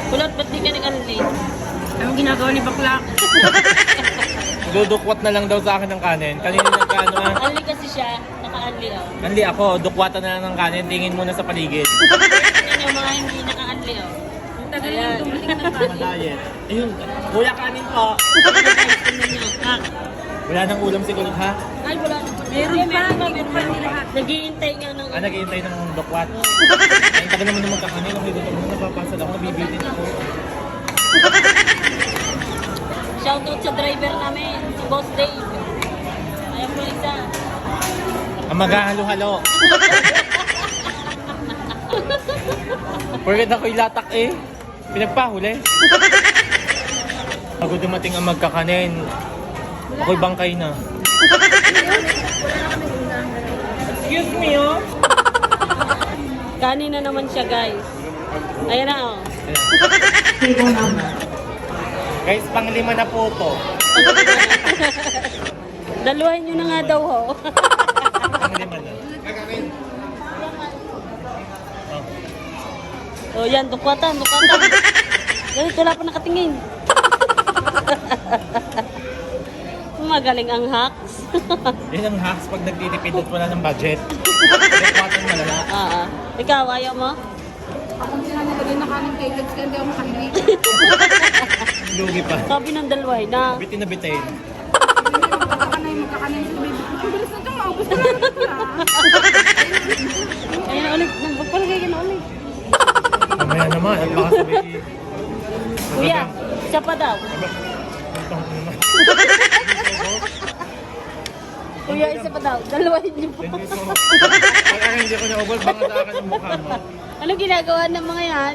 Kulot, ba't di ka nag-alin? Anong ginagawa ni Bakla? Dudukwat na lang daw sa akin ng kanin. Kanina nagkaano ah. Anli kasi siya, naka-anli oh. Nanli ako, dukwatan na lang ng kanin. Tingin muna sa paligid. Tingnan yung mga hindi naka-anli oh. Ang tagal Ayan. yung dumating ng Mga diet. Ayun, kuya kanin po. Tingnan niyo. Ah, Wala nang ulam si Kulot ha? ay, wala na. Meron pa hindi lahat. Naghihintay nga ng... Ah, naghihintay ng dukwat. Ang tagal naman naman kakanin. Kung dito naman napapasal ako, nabibitin ako. Shoutout sa driver namin, si Boss Dave. Ayan po isa. Ang maghahalo-halo. Porket ako'y latak eh. Pinagpahuli. Bago dumating ang magkakanin, ako'y bangkay na. Excuse me oh. Kanin na naman siya, guys. Ayan na oh. Ayan. Guys, pang-5 na po to. Daluhan nyo na nga daw ho. Pang-5 na. Oh. Oh, yan, dukwatan. Ganit, wala pa nakatingin. Magaling ang hacks. Yan ang hacks pag nagtitipid at wala ng budget. Dukwatan malala. Ikaw, ayaw mo? Akong sinanilagay na kanin kay Lex kaya hindi ako makahinig. Lugi pa. Sabi ng dalawa na. Bitin na bitin. Magkakanin sa baby. Ang bilis na ito, maubos na lang ito Ayan na ulit. Magpalagay ka na ulit. Mamaya naman, at baka sabihin. Kuya, siya pa daw. Kuya, isa pa daw. Dalawahin niyo po. Hindi ko. Kaya hindi ko naubos, baka sa akin ang mukha mo. Ano ginagawa ng mga yan?